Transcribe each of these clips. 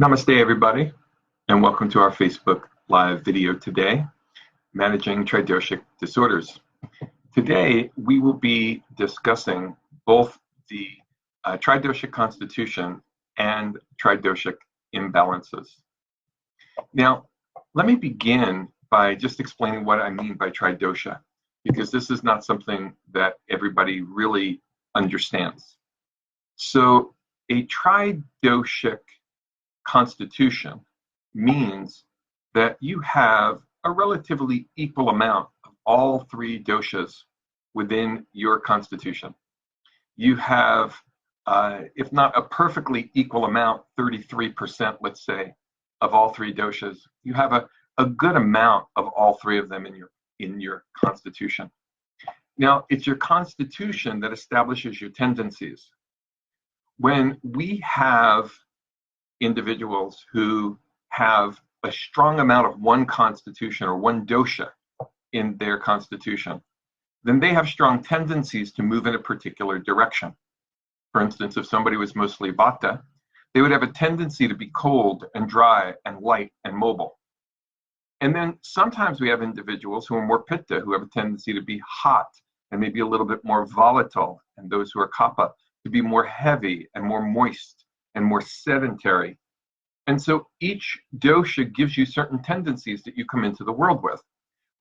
Namaste, everybody, and welcome to our Facebook Live video today, Managing Tridoshic Disorders. Today, we will be discussing both the Tridoshic constitution and Tridoshic imbalances. Now, let me begin by just explaining what I mean by Tridosha, because this is not something that everybody really understands. So, a Tridoshic constitution means that you have a relatively equal amount of all three doshas within your constitution. You have, if not a perfectly equal amount, 33%, let's say, of all three doshas. You have a good amount of all three of them in your constitution. Now, it's your constitution that establishes your tendencies. When we have individuals who have a strong amount of one constitution or one dosha in their constitution, then they have strong tendencies to move in a particular direction. For instance, if somebody was mostly Vata, they would have a tendency to be cold and dry and light and mobile. And then sometimes we have individuals who are more Pitta, who have a tendency to be hot and maybe a little bit more volatile, and those who are Kapha to be more heavy and more moist and more sedentary. And so each dosha gives you certain tendencies that you come into the world with.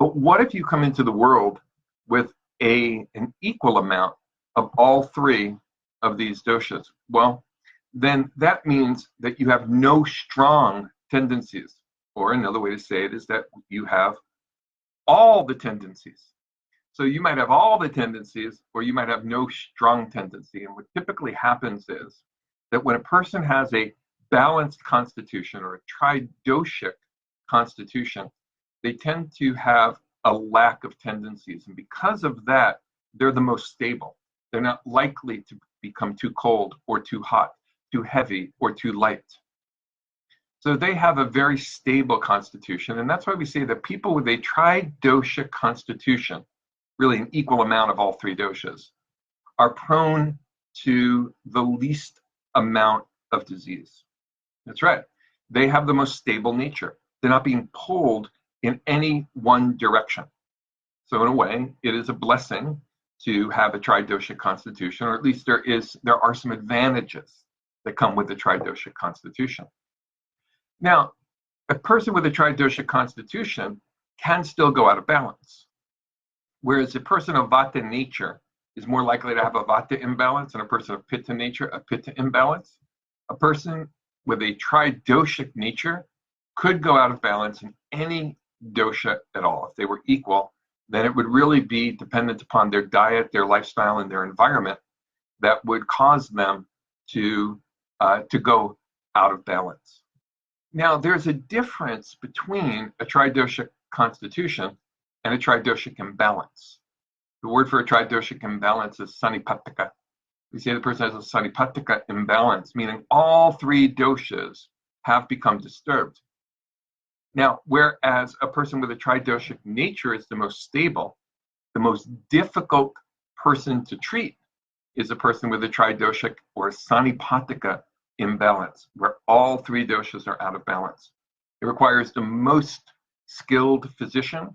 But what if you come into the world with an equal amount of all three of these doshas? Well, then that means that you have no strong tendencies. Or another way to say it is that you have all the tendencies. So you might have all the tendencies, or you might have no strong tendency. And what typically happens is that when a person has a balanced constitution or a tridoshic constitution, they tend to have a lack of tendencies. And because of that, they're the most stable. They're not likely to become too cold or too hot, too heavy or too light. So they have a very stable constitution. And that's why we say that people with a tridoshic constitution, really an equal amount of all three doshas, are prone to the least amount of disease. That's right. They have the most stable nature. They're not being pulled in any one direction. So in a way, it is a blessing to have a tridoshic constitution, or at least there are some advantages that come with the tridoshic constitution. Now, a person with a tridoshic constitution can still go out of balance, whereas a person of Vata nature is more likely to have a Vata imbalance, and a person of Pitta nature, a Pitta imbalance. A person with a tridoshic nature could go out of balance in any dosha at all. If they were equal, then it would really be dependent upon their diet, their lifestyle, and their environment that would cause them to go out of balance. Now, there's a difference between a tridoshic constitution and a tridoshic imbalance. The word for a tridoshic imbalance is sanipataka. We say the person has a sanipataka imbalance, meaning all three doshas have become disturbed. Now, whereas a person with a tridoshic nature is the most stable, the most difficult person to treat is a person with a tridoshic or sanipataka imbalance, where all three doshas are out of balance. It requires the most skilled physician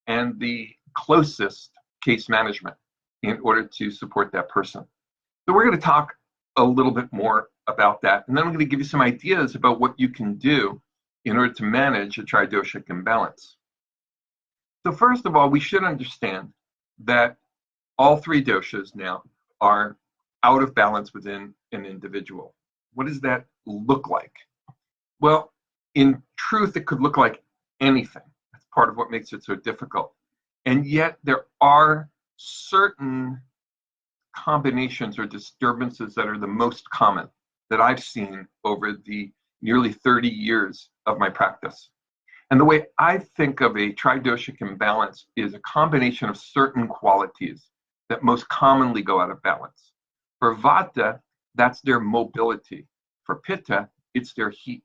and the closest case management in order to support that person. So we're going to talk a little bit more about that, and then I'm going to give you some ideas about what you can do in order to manage a tridoshic imbalance. So first of all, we should understand that all three doshas now are out of balance within an individual. What does that look like? Well, in truth, it could look like anything. That's part of what makes it so difficult. And yet there are certain combinations or disturbances that are the most common that I've seen over the nearly 30 years of my practice. And the way I think of a tridoshic imbalance is a combination of certain qualities that most commonly go out of balance. For Vata, that's their mobility. For Pitta, it's their heat.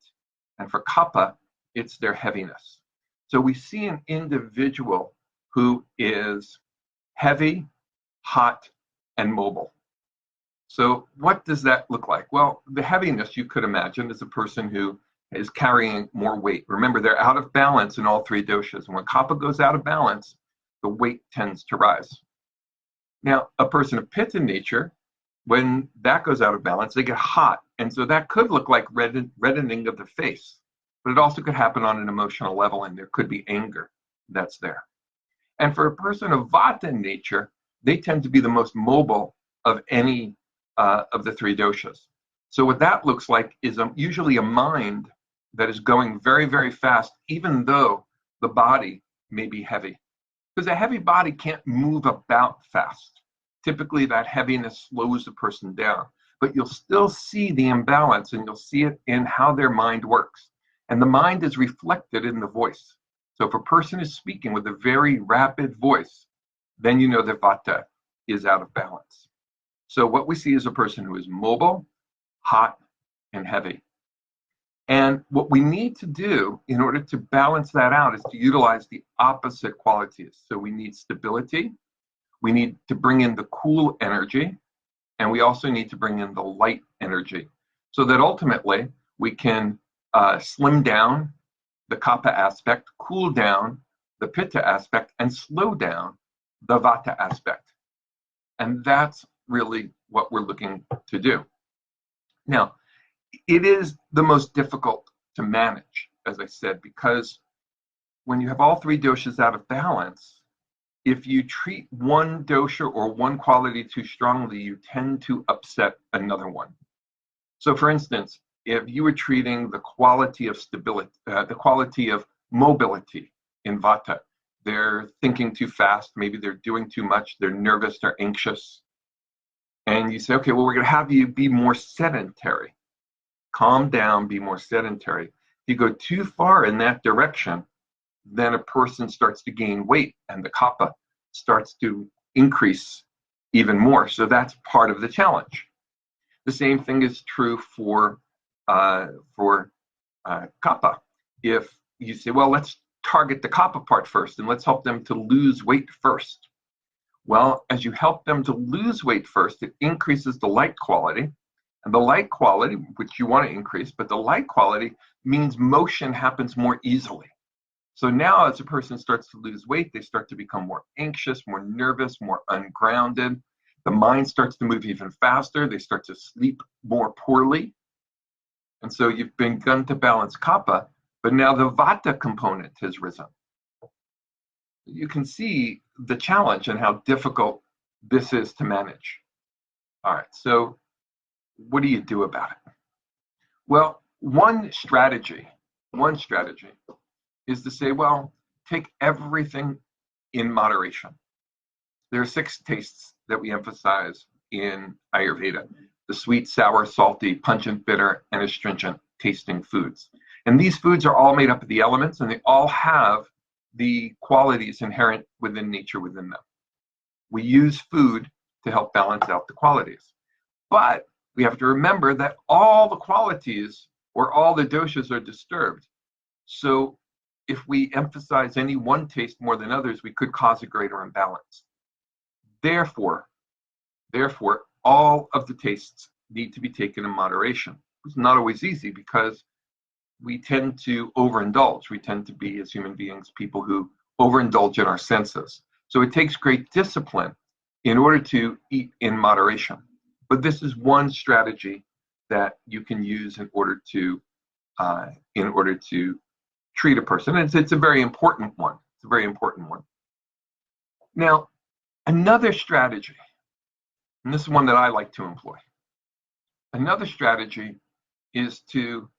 And for Kapha, it's their heaviness. So we see an individual who is heavy, hot, and mobile. So what does that look like? Well, the heaviness, you could imagine, is a person who is carrying more weight. Remember, they're out of balance in all three doshas. And when kapha goes out of balance, the weight tends to rise. Now, a person of pitta nature, when that goes out of balance, they get hot. And so that could look like reddening of the face, but it also could happen on an emotional level, and there could be anger that's there. And for a person of Vata nature, they tend to be the most mobile of any of the three doshas. So what that looks like is usually a mind that is going very, very fast, even though the body may be heavy. Because a heavy body can't move about fast. Typically, that heaviness slows the person down. But you'll still see the imbalance, and you'll see it in how their mind works. And the mind is reflected in the voice. So if a person is speaking with a very rapid voice, then you know that Vata is out of balance. So what we see is a person who is mobile, hot, and heavy. And what we need to do in order to balance that out is to utilize the opposite qualities. So we need stability, we need to bring in the cool energy, and we also need to bring in the light energy, so that ultimately we can slim down the kapha aspect, cool down the pitta aspect, and slow down the vata aspect. And that's really what we're looking to do. Now, it is the most difficult to manage, as I said, because when you have all three doshas out of balance, if you treat one dosha or one quality too strongly, you tend to upset another one. So for instance, if you were treating the quality of stability, the quality of mobility in Vata, they're thinking too fast, maybe they're doing too much, they're nervous, they're anxious, and you say, okay, well, we're going to have you be more sedentary. Calm down, be more sedentary. If you go too far in that direction, then a person starts to gain weight and the kapha starts to increase even more. So that's part of the challenge. The same thing is true for kapha. If you say, well, let's target the kapha part first and let's help them to lose weight first. Well, as you help them to lose weight first, it increases the light quality. And the light quality, which you want to increase, but the light quality means motion happens more easily. So now as a person starts to lose weight, they start to become more anxious, more nervous, more ungrounded. The mind starts to move even faster. They start to sleep more poorly. And so you've begun to balance kapha, but now the vata component has risen. You can see the challenge and how difficult this is to manage. All right, so what do you do about it? Well, one strategy is to say, well, take everything in moderation. There are 6 tastes that we emphasize in Ayurveda: the sweet, sour, salty, pungent, bitter, and astringent tasting foods. And these foods are all made up of the elements, and they all have the qualities inherent within nature within them. We use food to help balance out the qualities. But we have to remember that all the qualities or all the doshas are disturbed. So if we emphasize any one taste more than others, we could cause a greater imbalance. Therefore, all of the tastes need to be taken in moderation. It's not always easy because we tend to overindulge. We tend to be, as human beings, people who overindulge in our senses. So it takes great discipline in order to eat in moderation. But this is one strategy that you can use in order to treat a person. And it's a very important one. It's a very important one. Now, another strategy, and this is one that I like to employ. Another strategy is to,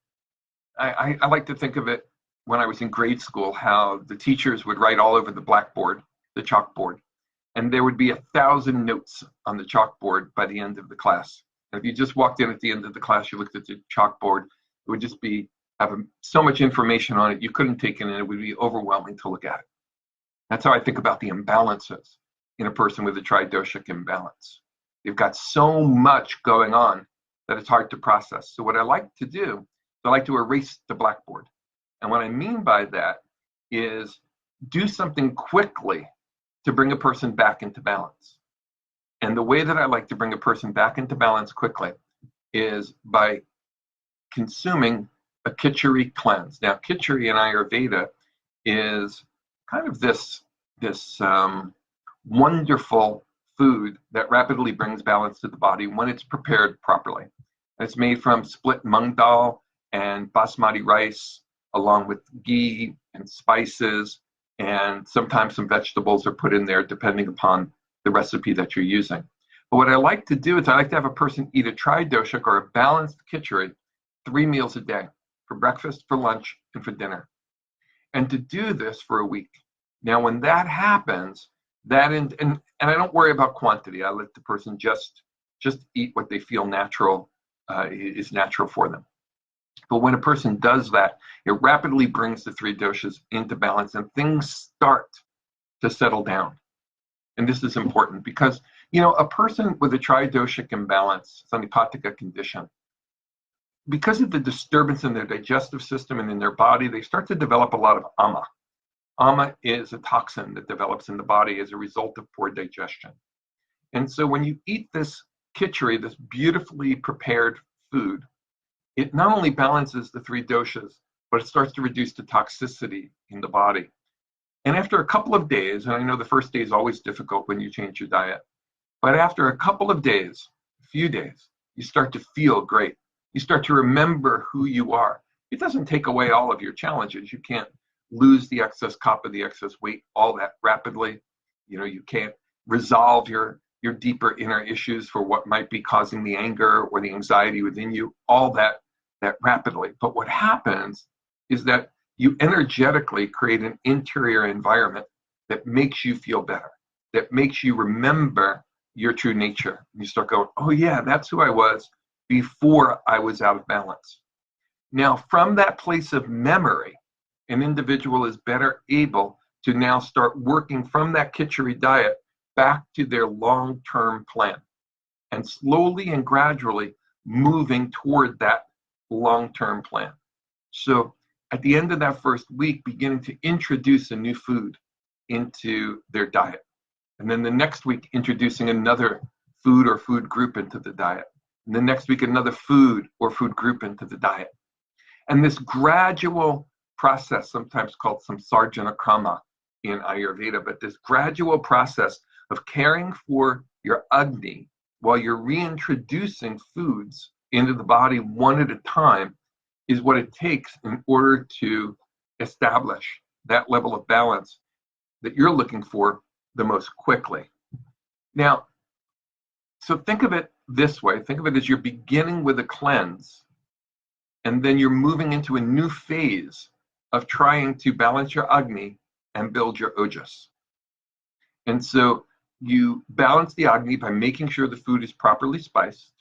I like to think of it when I was in grade school, how the teachers would write all over the blackboard, the chalkboard, and there would be 1,000 notes on the chalkboard by the end of the class. And if you just walked in at the end of the class, you looked at the chalkboard, it would just have so much information on it, you couldn't take it in, and it would be overwhelming to look at it. That's how I think about the imbalances in a person with a Tridoshic imbalance. They've got so much going on that it's hard to process. So what I like to do is I like to erase the blackboard. And what I mean by that is do something quickly to bring a person back into balance. And the way that I like to bring a person back into balance quickly is by consuming a Kachori Cleanse. Now, Kachori in Ayurveda is kind of this wonderful food that rapidly brings balance to the body when it's prepared properly. And it's made from split mung dal and basmati rice, along with ghee and spices, and sometimes some vegetables are put in there depending upon the recipe that you're using. But what I like to do is I like to have a person eat a Tridosha or a balanced Kachori 3 meals a day, for breakfast, for lunch, and for dinner. And to do this for a week. Now, when that happens, and I don't worry about quantity. I let the person just eat what they feel natural is natural for them. But when a person does that, it rapidly brings the 3 doshas into balance and things start to settle down. And this is important because, a person with a Tridoshic imbalance, Sanipatika condition, because of the disturbance in their digestive system and in their body, they start to develop a lot of ama. Ama is a toxin that develops in the body as a result of poor digestion. And so when you eat this Kachori, this beautifully prepared food, it not only balances the 3 doshas, but it starts to reduce the toxicity in the body. And after a couple of days, and I know the first day is always difficult when you change your diet, but after a couple of days, a few days, you start to feel great. You start to remember who you are. It doesn't take away all of your challenges. You can't lose the excess kapha, the excess weight, all that rapidly. You can't resolve your deeper inner issues for what might be causing the anger or the anxiety within you, all that rapidly. But what happens is that you energetically create an interior environment that makes you feel better, that makes you remember your true nature. You start going, oh yeah, that's who I was before I was out of balance. Now, from that place of memory, an individual is better able to now start working from that Kachori diet back to their long-term plan and slowly and gradually moving toward that long-term plan. So at the end of that first week, beginning to introduce a new food into their diet. And then the next week, introducing another food or food group into the diet. And the next week, another food or food group into the diet. And this gradual process, sometimes called samsarjana krama in Ayurveda, but this gradual process of caring for your agni while you're reintroducing foods into the body one at a time is what it takes in order to establish that level of balance that you're looking for the most quickly. Now, so think of it this way. Think of it as you're beginning with a cleanse, and then you're moving into a new phase of trying to balance your agni and build your ojas. And so you balance the agni by making sure the food is properly spiced,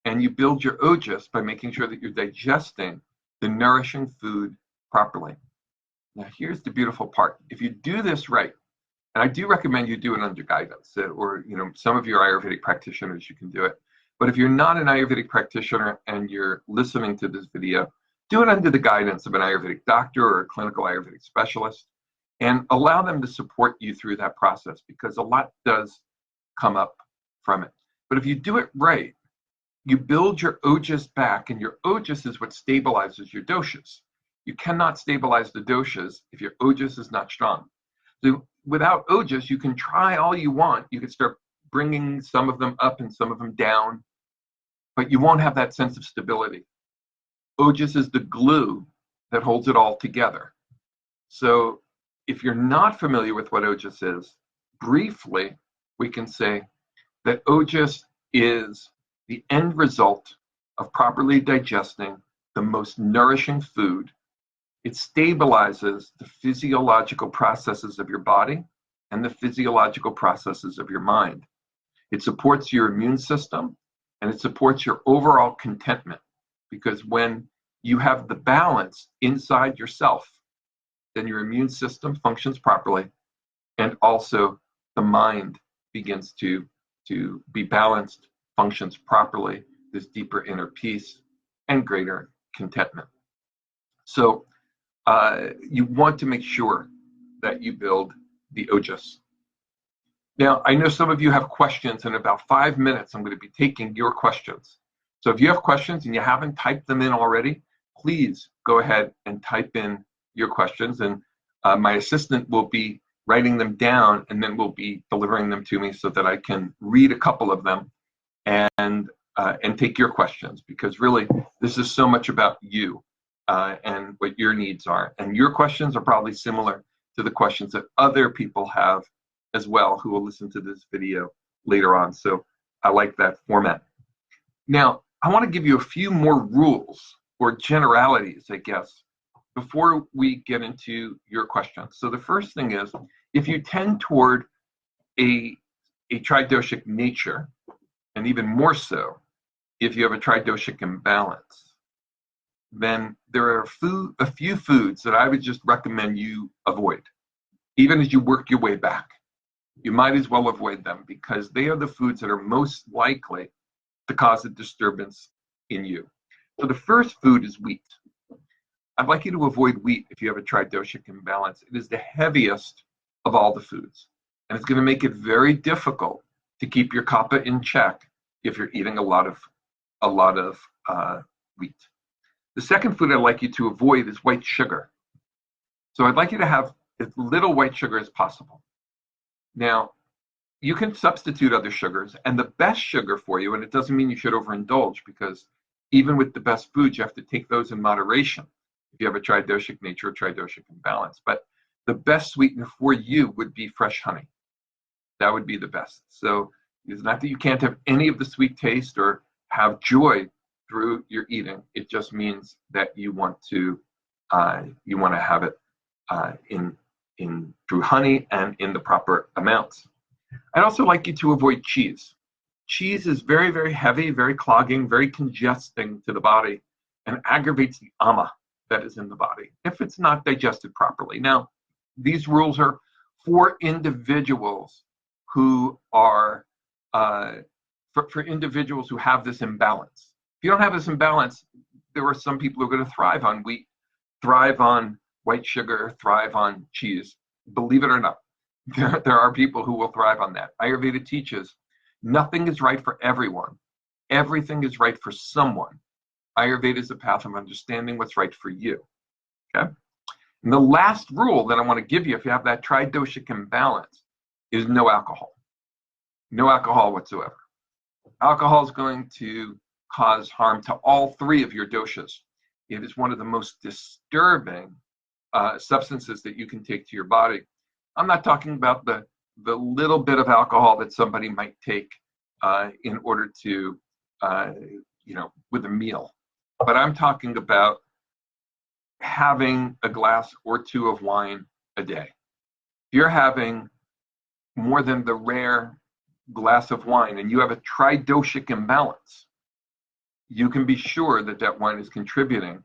and you build your ojas by making sure that you're digesting the nourishing food properly. Now, here's the beautiful part. If you do this right, and I do recommend you do it under guidance, or some of your Ayurvedic practitioners, you can do it. But if you're not an Ayurvedic practitioner and you're listening to this video, do it under the guidance of an Ayurvedic doctor or a clinical Ayurvedic specialist, and allow them to support you through that process, because a lot does come up from it. But if you do it right, you build your ojas back, and your ojas is what stabilizes your doshas. You cannot stabilize the doshas if your ojas is not strong. So without ojas, you can try all you want. You can start bringing some of them up and some of them down, but you won't have that sense of stability. Ojas is the glue that holds it all together. So if you're not familiar with what ojas is, briefly, we can say that ojas is the end result of properly digesting the most nourishing food. It stabilizes the physiological processes of your body and the physiological processes of your mind. It supports your immune system, and it supports your overall contentment, because when you have the balance inside yourself, then your immune system functions properly, and also the mind begins to be balanced, functions properly, this deeper inner peace and greater contentment. So you want to make sure that you build the ojas. Now, I know some of you have questions. In about 5 minutes, I'm going to be taking your questions. So if you have questions and you haven't typed them in already, please go ahead and type in your questions, and my assistant will be writing them down and then will be delivering them to me so that I can read a couple of them and take your questions, because really this is so much about you and what your needs are. And your questions are probably similar to the questions that other people have as well who will listen to this video later on. So I like that format. Now, I want to give you a few more rules or generalities, I guess, before we get into your questions. So the first thing is, if you tend toward a tridoshic nature, and even more so if you have a tridoshic imbalance, then there are a few foods that I would just recommend you avoid. Even as you work your way back, you might as well avoid them, because they are the foods that are most likely to cause a disturbance in you. So the first food is wheat. I'd like you to avoid wheat if you have a tridoshic imbalance. It is the heaviest of all the foods, and it's going to make it very difficult to keep your kapha in check if you're eating a lot of wheat. The second food I'd like you to avoid is white sugar. So I'd like you to have as little white sugar as possible. Now, you can substitute other sugars, and the best sugar for you, and it doesn't mean you should overindulge, because even with the best foods, you have to take those in moderation if you have a tridoshic nature or tridoshic imbalance. But the best sweetener for you would be fresh honey. That would be the best. So it's not that you can't have any of the sweet taste or have joy through your eating. It just means that you want to have it in through honey and in the proper amounts. I'd also like you to avoid cheese. Cheese is very, very heavy, very clogging, very congesting to the body, and aggravates the ama that is in the body if it's not digested properly. Now, these rules are for individuals who are for individuals who have this imbalance. If you don't have this imbalance, there are some people who are going to thrive on wheat, thrive on white sugar, thrive on cheese. Believe it or not, there are people who will thrive on that. Ayurveda teaches nothing is right for everyone. Everything is right for someone. Ayurveda is a path of understanding what's right for you. Okay? And the last rule that I want to give you if you have that tridoshic imbalance is no alcohol. No alcohol whatsoever. Alcohol is going to cause harm to all three of your doshas. It is one of the most disturbing substances that you can take to your body. I'm not talking about the little bit of alcohol that somebody might take in order to, with a meal. But I'm talking about having a glass or two of wine a day. If you're having more than the rare glass of wine and you have a tridoshic imbalance, you can be sure that that wine is contributing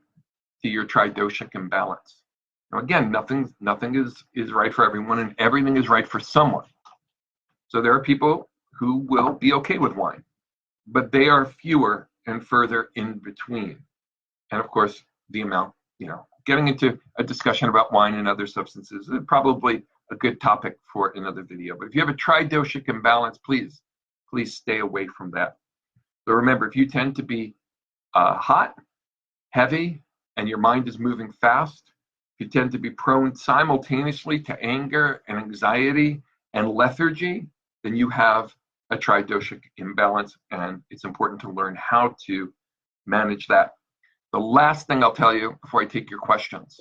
to your tridoshic imbalance. Now again, nothing is right for everyone, and everything is right for someone. So there are people who will be okay with wine, but they are fewer and further in between. And of course, the amount, getting into a discussion about wine and other substances is probably a good topic for another video. But if you have a tridoshic imbalance, please stay away from that. So remember, if you tend to be hot, heavy, and your mind is moving fast, if you tend to be prone simultaneously to anger and anxiety and lethargy, then you have a tridoshic imbalance, and it's important to learn how to manage that. The last thing I'll tell you before I take your questions,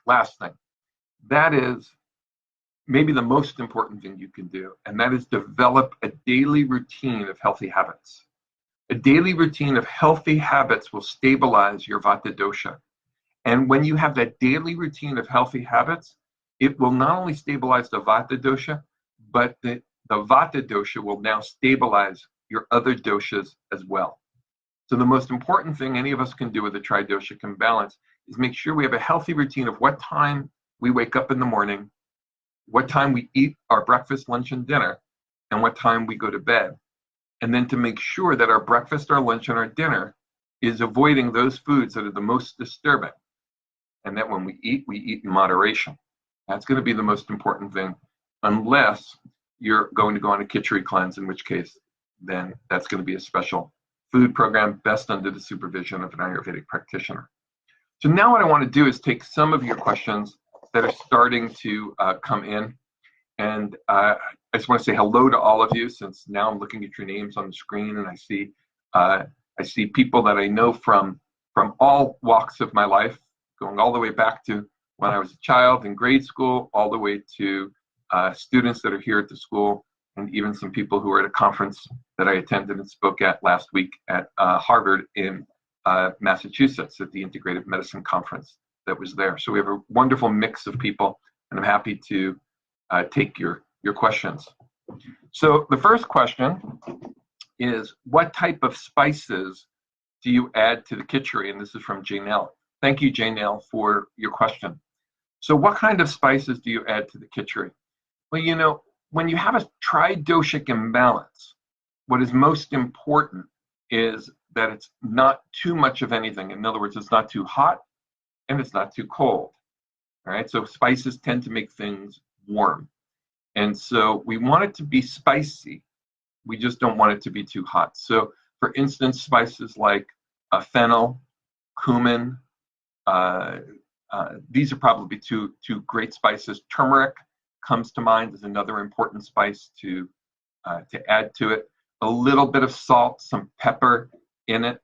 last thing, that is maybe the most important thing you can do, and that is develop a daily routine of healthy habits. A daily routine of healthy habits will stabilize your Vata dosha. And when you have that daily routine of healthy habits, it will not only stabilize the Vata dosha, but the Vata dosha will now stabilize your other doshas as well. So the most important thing any of us can do with a tridoshic imbalance is make sure we have a healthy routine of what time we wake up in the morning, what time we eat our breakfast, lunch, and dinner, and what time we go to bed. And then to make sure that our breakfast, our lunch, and our dinner is avoiding those foods that are the most disturbing. And that when we eat in moderation. That's going to be the most important thing, unless you're going to go on a Kachori Cleanse, in which case, then that's going to be a special food program best under the supervision of an Ayurvedic practitioner. So now what I want to do is take some of your questions that are starting to come in. And I just want to say hello to all of you, since now I'm looking at your names on the screen, and I see people that I know from all walks of my life, going all the way back to when I was a child in grade school, all the way to students that are here at the school, and even some people who were at a conference that I attended and spoke at last week at Harvard in Massachusetts at the Integrative Medicine Conference that was there. So we have a wonderful mix of people, and I'm happy to take your questions. So the first question is, what type of spices do you add to the Kachori? And this is from Janelle. Thank you, Janelle, for your question. So what kind of spices do you add to the Kachori? Well, you know, when you have a Tridoshic imbalance, what is most important is that it's not too much of anything. In other words, it's not too hot and it's not too cold. All right, so spices tend to make things warm. And so we want it to be spicy. We just don't want it to be too hot. So for instance, spices like fennel, cumin, these are probably two great spices. Turmeric comes to mind as another important spice to add to it. A little bit of salt, some pepper in it.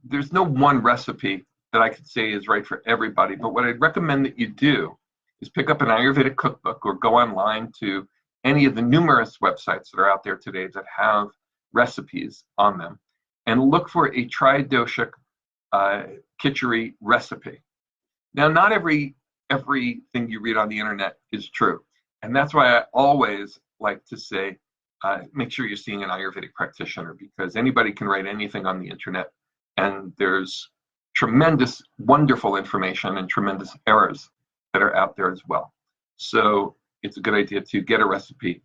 There's no one recipe that I could say is right for everybody, but what I'd recommend that you do is pick up an Ayurvedic cookbook or go online to any of the numerous websites that are out there today that have recipes on them, and look for a Tridoshic Kachori recipe. Now, not everything you read on the internet is true, and that's why I always like to say, make sure you're seeing an Ayurvedic practitioner, because anybody can write anything on the internet, and there's tremendous, wonderful information and tremendous errors that are out there as well. So it's a good idea to get a recipe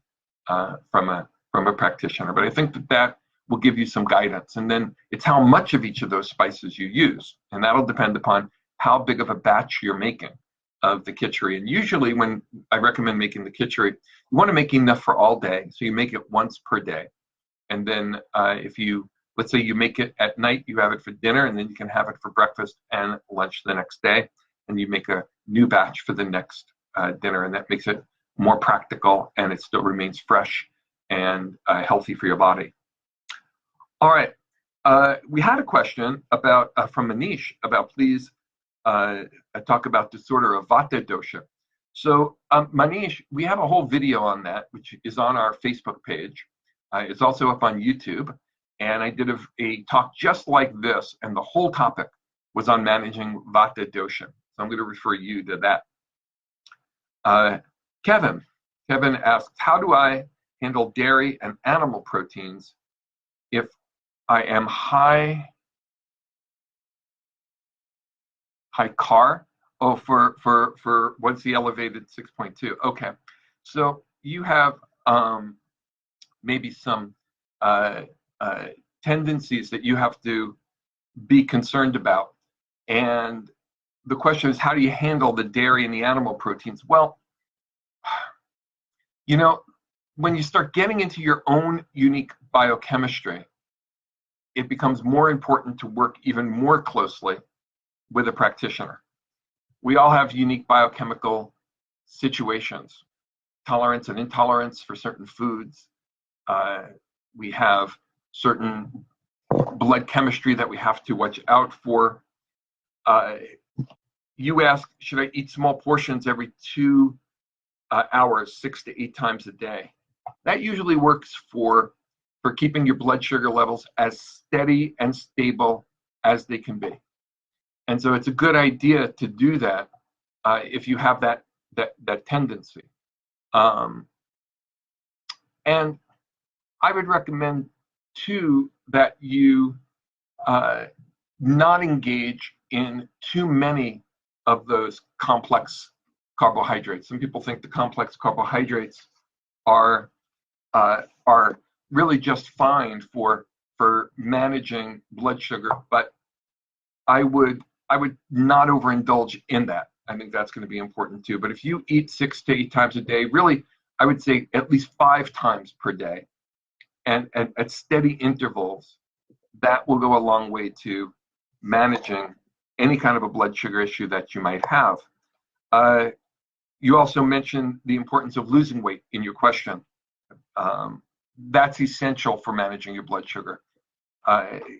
from a practitioner. But I think that will give you some guidance. And then it's how much of each of those spices you use. And that'll depend upon how big of a batch you're making of the Kachori. And usually when I recommend making the Kachori, you want to make enough for all day. So you make it once per day. And then let's say you make it at night, you have it for dinner, and then you can have it for breakfast and lunch the next day. And you make a new batch for the next dinner. And that makes it more practical, and it still remains fresh and healthy for your body. All right. We had a question about from Manish about please talk about disorder of Vata dosha. So Manish, we have a whole video on that, which is on our Facebook page. It's also up on YouTube. And I did a talk just like this, and the whole topic was on managing Vata dosha. So I'm going to refer you to that. Kevin asks, how do I handle dairy and animal proteins if I am high car? Oh, for what's the elevated 6.2? Okay, so you have maybe some tendencies that you have to be concerned about. And the question is, how do you handle the dairy and the animal proteins? Well, you know, when you start getting into your own unique biochemistry, it becomes more important to work even more closely with a practitioner. We all have unique biochemical situations, tolerance and intolerance for certain foods. We have certain blood chemistry that we have to watch out for. You ask, should I eat small portions every 2 hours, 6 to 8 times a day? That usually works for keeping your blood sugar levels as steady and stable as they can be. And so it's a good idea to do that if you have that tendency. And I would recommend too that you not engage in too many of those complex carbohydrates. Some people think the complex carbohydrates are really just fine for managing blood sugar, but I would not overindulge in that. I think that's going to be important too. But if you eat 6 to 8 times a day, really, I would say at least 5 times per day, and at steady intervals, that will go a long way to managing any kind of a blood sugar issue that you might have. You also mentioned the importance of losing weight in your question. That's essential for managing your blood sugar.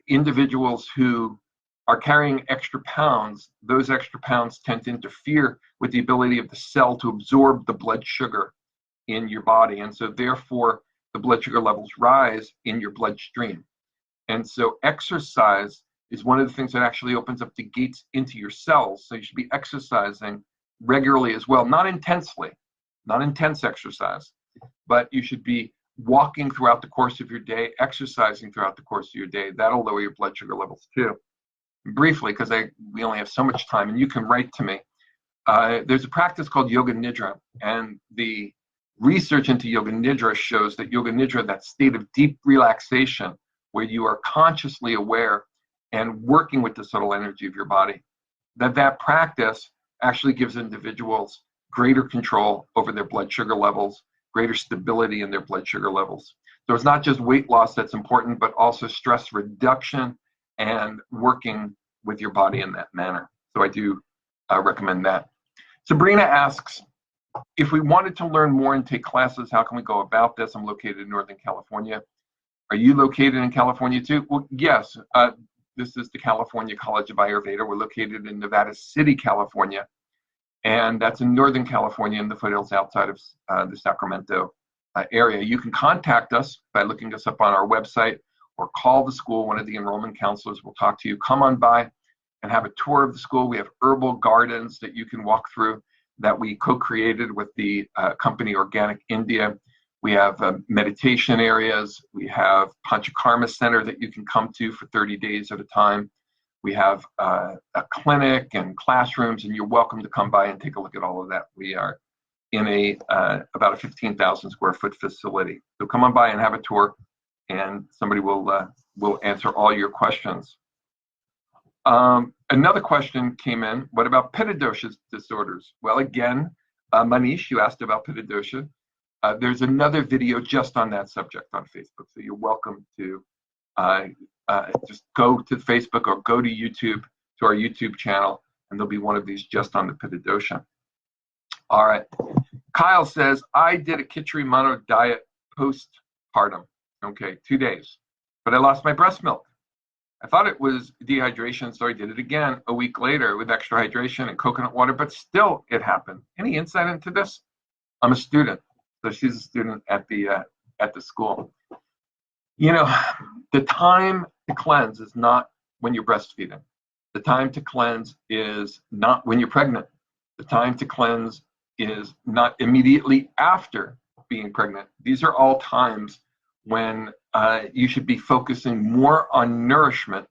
Individuals who are carrying extra pounds, those extra pounds tend to interfere with the ability of the cell to absorb the blood sugar in your body. And so therefore, the blood sugar levels rise in your bloodstream. And so exercise is one of the things that actually opens up the gates into your cells. So you should be exercising regularly as well, not intensely, not intense exercise, but you should be walking throughout the course of your day, exercising throughout the course of your day. That'll lower your blood sugar levels too. Briefly, because we only have so much time, and you can write to me. There's a practice called Yoga Nidra, and the research into Yoga Nidra shows that Yoga Nidra, that state of deep relaxation where you are consciously aware and working with the subtle energy of your body, that practice actually gives individuals greater control over their blood sugar levels, greater stability in their blood sugar levels. So it's not just weight loss that's important, but also stress reduction and working with your body in that manner. So I do recommend that. Sabrina asks, if we wanted to learn more and take classes, how can we go about this? I'm located in Northern California. Are you located in California too? Well, yes. This is the California College of Ayurveda. We're located in Nevada City, California. And that's in Northern California in the foothills outside of the Sacramento area. You can contact us by looking us up on our website or call the school. One of the enrollment counselors will talk to you. Come on by and have a tour of the school. We have herbal gardens that you can walk through that we co-created with the company Organic India. We have meditation areas. We have Panchakarma Center that you can come to for 30 days at a time. We have a clinic and classrooms, and you're welcome to come by and take a look at all of that. We are in about a 15,000 square foot facility. So come on by and have a tour, and somebody will answer all your questions. Another question came in. What about Pitta dosha disorders? Well, again, Manish, you asked about Pitta dosha. There's another video just on that subject on Facebook, so you're welcome to just go to Facebook or go to YouTube, to our YouTube channel, and there'll be one of these just on the Pitta dosha. All right. Kyle says, I did a Kachori mono diet postpartum. Okay, 2 days. But I lost my breast milk. I thought it was dehydration, so I did it again a week later with extra hydration and coconut water, but still it happened. Any insight into this? I'm a student. So she's a student at the school. You know, the time to cleanse is not when you're breastfeeding. The time to cleanse is not when you're pregnant. The time to cleanse is not immediately after being pregnant. These are all times when you should be focusing more on nourishment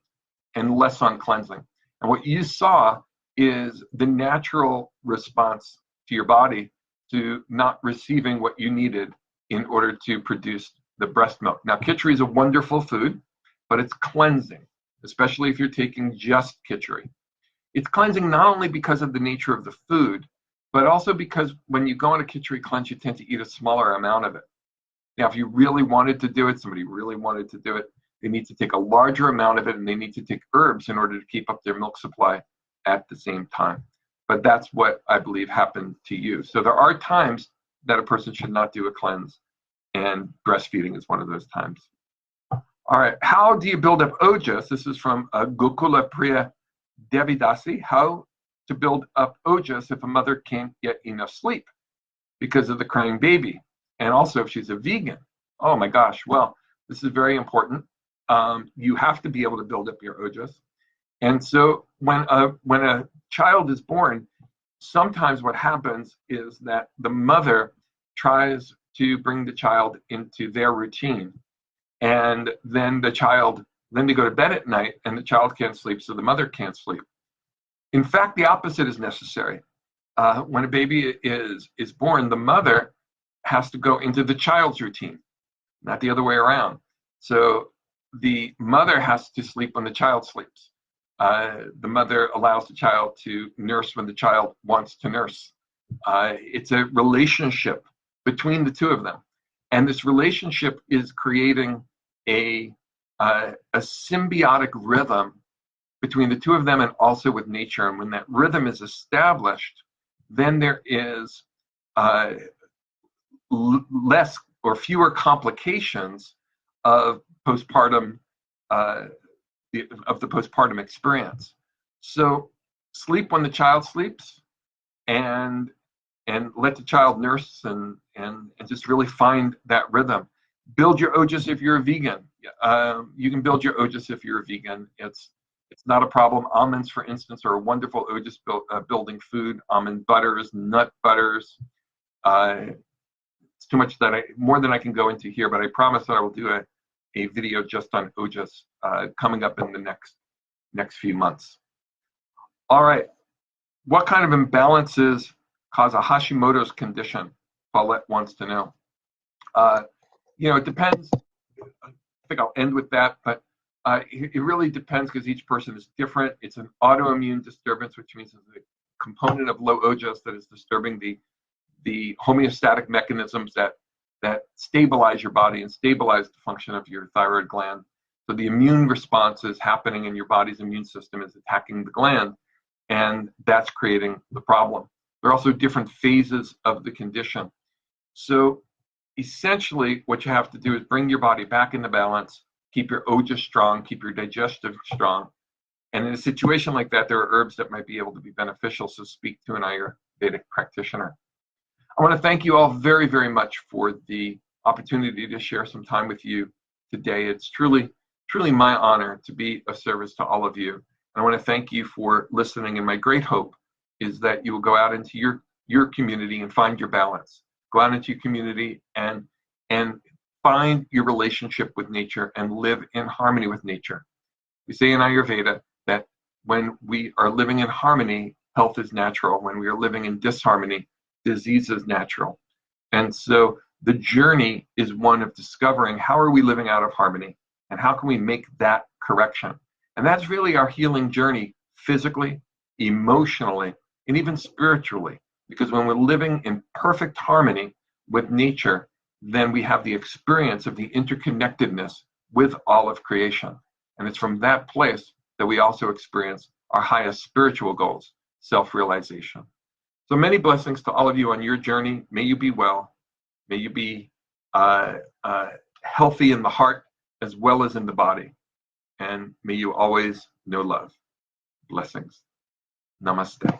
and less on cleansing. And what you saw is the natural response to your body to not receiving what you needed in order to produce the breast milk. Now, Kachori is a wonderful food, but it's cleansing, especially if you're taking just Kachori. It's cleansing not only because of the nature of the food, but also because when you go on a Kachori cleanse, you tend to eat a smaller amount of it. Now, if you really wanted to do it, somebody really wanted to do it, they need to take a larger amount of it, and they need to take herbs in order to keep up their milk supply at the same time. But that's what I believe happened to you. So there are times that a person should not do a cleanse, and breastfeeding is one of those times. All right, how do you build up ojas? This is from Gokula Priya Devidasi. How to build up ojas if a mother can't get enough sleep because of the crying baby? And also if she's a vegan. Oh my gosh, well, this is very important. You have to be able to build up your ojas. And so when a child is born, sometimes what happens is that the mother tries to bring the child into their routine. And then they go to bed at night and the child can't sleep, so the mother can't sleep. In fact, the opposite is necessary. When a baby is born, the mother has to go into the child's routine, not the other way around. So the mother has to sleep when the child sleeps. The mother allows the child to nurse when the child wants to nurse. It's a relationship between the two of them. And this relationship is creating a symbiotic rhythm between the two of them and also with nature. And when that rhythm is established, then there is less or fewer complications of postpartum of the postpartum experience. So sleep when the child sleeps, and let the child nurse and just really find that rhythm. Build your ojas if you're a vegan. You can build your ojas if you're a vegan. It's not a problem. Almonds, for instance, are a wonderful ojas building food. Almond butters, nut butters. It's too much more than I can go into here, but I promise that I will do a video just on ojas coming up in the next few months. All right, what kind of imbalances cause a Hashimoto's condition? Paulette wants to know. It depends. I think I'll end with that, but it really depends because each person is different. It's an autoimmune disturbance, which means it's a component of low ojas that is disturbing the homeostatic mechanisms that stabilize your body and stabilize the function of your thyroid gland. So the immune response is happening, and your body's immune system is attacking the gland, and that's creating the problem. There are also different phases of the condition. So essentially what you have to do is bring your body back into balance, keep your ojas strong, keep your digestive strong. And in a situation like that, there are herbs that might be able to be beneficial, so speak to an Ayurvedic practitioner. I want to thank you all very, very much for the opportunity to share some time with you today. It's truly, truly my honor to be of service to all of you. And I want to thank you for listening, and my great hope is that you will go out into your community and find your balance. Go out into your community and find your relationship with nature and live in harmony with nature. We say in Ayurveda that when we are living in harmony, health is natural. When we are living in disharmony, disease is natural. And so the journey is one of discovering how are we living out of harmony and how can we make that correction. And that's really our healing journey, physically, emotionally, and even spiritually. Because when we're living in perfect harmony with nature, then we have the experience of the interconnectedness with all of creation. And it's from that place that we also experience our highest spiritual goals, self-realization. So many blessings to all of you on your journey. May you be well. May you be healthy in the heart as well as in the body. And may you always know love. Blessings. Namaste.